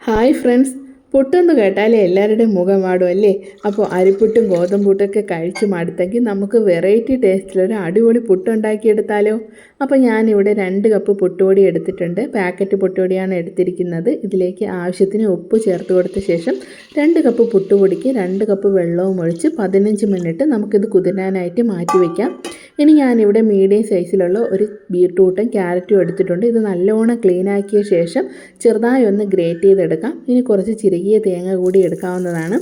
Hi friends, പുട്ടെന്ന് കേട്ടാലേ എല്ലാവരുടെയും മുഖം വാടും അല്ലേ? അപ്പോൾ അരിപ്പുട്ടും ഗോതമ്പുട്ടൊക്കെ കഴിച്ച് മടുത്തെങ്കിൽ നമുക്ക് വെറൈറ്റി ടേസ്റ്റിലൊരു അടിപൊളി പുട്ടുണ്ടാക്കിയെടുത്താലോ? അപ്പോൾ ഞാനിവിടെ 2 കപ്പ് പുട്ടുപൊടി എടുത്തിട്ടുണ്ട്. പാക്കറ്റ് പുട്ടുപൊടിയാണ് എടുത്തിരിക്കുന്നത്. ഇതിലേക്ക് ആവശ്യത്തിന് ഉപ്പ് ചേർത്ത് കൊടുത്ത ശേഷം 2 കപ്പ് പുട്ടുപൊടിക്ക് 2 കപ്പ് വെള്ളവും ഒഴിച്ച് 15 മിനിറ്റ് നമുക്കിത് കുതിരാനായിട്ട് മാറ്റി വയ്ക്കാം. ഇനി ഞാനിവിടെ മീഡിയം സൈസിലുള്ള ഒരു ബീട്രൂട്ടും ക്യാരറ്റും എടുത്തിട്ടുണ്ട്. ഇത് നല്ലോണം ക്ലീൻ ആക്കിയ ശേഷം ചെറുതായി ഒന്ന് ഗ്രേറ്റ് ചെയ്തെടുക്കാം. ഇനി കുറച്ച് ചിരകിയ തേങ്ങ കൂടി എടുക്കാവുന്നതാണ്.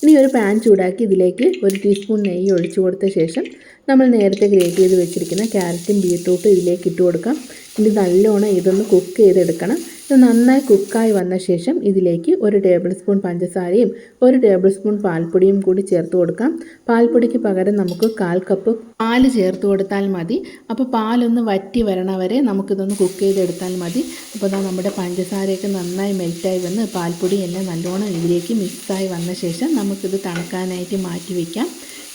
ഇനി ഒരു പാൻ ചൂടാക്കി ഇതിലേക്ക് 1 ടീസ്പൂൺ നെയ്യ് ഒഴിച്ചു കൊടുത്ത ശേഷം നമ്മൾ നേരത്തെ ഗ്രേറ്റ് ചെയ്ത് വെച്ചിരിക്കുന്ന ക്യാരറ്റും ബീട്രൂട്ടും ഇതിലേക്ക് ഇട്ട് കൊടുക്കാം. ഇനി നല്ലോണം ഇതൊന്ന് കുക്ക് ചെയ്തെടുക്കണം. ഇത് നന്നായി കുക്കായി വന്ന ശേഷം ഇതിലേക്ക് 1 ടേബിൾ സ്പൂൺ പഞ്ചസാരയും 1 ടേബിൾ സ്പൂൺ പാൽപ്പൊടിയും കൂടി ചേർത്ത് കൊടുക്കാം. പാൽപ്പൊടിക്ക് പകരം നമുക്ക് 1/4 കപ്പ് പാൽ ചേർത്ത് കൊടുത്താൽ മതി. അപ്പോൾ പാലൊന്ന് വറ്റി വരണ വരെ നമുക്കിതൊന്ന് കുക്ക് ചെയ്തെടുത്താൽ മതി. അപ്പോൾ നമ്മുടെ പഞ്ചസാരയൊക്കെ നന്നായി മെൽറ്റായി വന്ന് പാൽപ്പൊടി എല്ലാം നല്ലോണം ഇതിലേക്ക് മിക്സായി വന്ന ശേഷം നമുക്കിത് തണുക്കാനായിട്ട് മാറ്റി വയ്ക്കാം.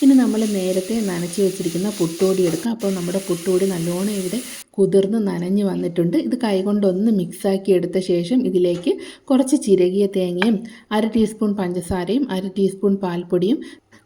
ഇനി നമ്മൾ നേരത്തെ നനച്ച് വെച്ചിരിക്കുന്ന പുട്ടുപൊടി എടുക്കാം. അപ്പോൾ നമ്മുടെ പുട്ടുപൊടി നല്ലോണം ഇവിടെ കുതിർന്ന് നനഞ്ഞ് വന്നിട്ടുണ്ട്. ഇത് കൈകൊണ്ടൊന്ന് മിക്സാക്കി എടുത്ത ശേഷം ഇതിലേക്ക് കുറച്ച് ചിരകിയ തേങ്ങയും 1/2 ടീസ്പൂൺ പഞ്ചസാരയും 1/2 ടീസ്പൂൺ പാൽപ്പൊടിയും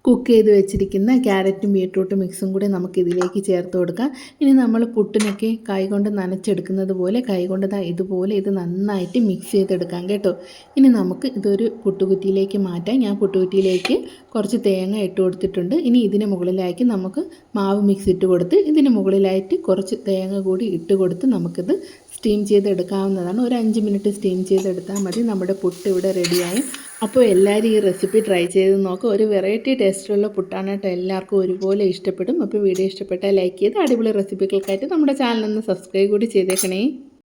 കുക്ക് ചെയ്ത് വെച്ചിരിക്കുന്ന ക്യാരറ്റും ബീട്രൂട്ടും മിക്സും കൂടി നമുക്കിതിലേക്ക് ചേർത്ത് കൊടുക്കാം. ഇനി നമ്മൾ പുട്ടിനൊക്കെ കൈകൊണ്ട് നനച്ചെടുക്കുന്നത് പോലെ കൈകൊണ്ട് ഇതുപോലെ ഇത് നന്നായിട്ട് മിക്സ് ചെയ്തെടുക്കാം കേട്ടോ. ഇനി നമുക്ക് ഇതൊരു പുട്ടുകുറ്റിയിലേക്ക് മാറ്റാം. ഞാൻ പുട്ടുകുറ്റിയിലേക്ക് കുറച്ച് തേങ്ങ ഇട്ട് കൊടുത്തിട്ടുണ്ട്. ഇനി ഇതിന് മുകളിലാക്കി നമുക്ക് മാവ് മിക്സ് ഇട്ട് കൊടുത്ത് ഇതിന് മുകളിലായിട്ട് കുറച്ച് തേങ്ങ കൂടി ഇട്ട് കൊടുത്ത് നമുക്കിത് സ്റ്റീം ചെയ്തെടുക്കാവുന്നതാണ്. ഒരു 5 മിനിറ്റ് സ്റ്റീം ചെയ്തെടുത്താൽ മതി. നമ്മുടെ പുട്ട് ഇവിടെ റെഡിയായി. അപ്പോൾ എല്ലാവരും ഈ റെസിപ്പി ട്രൈ ചെയ്ത് നോക്കുക. ഒരു വെറൈറ്റി ടേസ്റ്റിലുള്ള പുട്ടാണ് കേട്ടോ. എല്ലാവർക്കും ഒരുപോലെ ഇഷ്ടപ്പെടും. അപ്പോൾ വീഡിയോ ഇഷ്ടപ്പെട്ടാൽ ലൈക്ക് ചെയ്ത് അടിപൊളി റെസിപ്പികൾക്കായിട്ട് നമ്മുടെ ചാനലൊന്ന് സബ്സ്ക്രൈബ് കൂടി ചെയ്തേക്കണേ.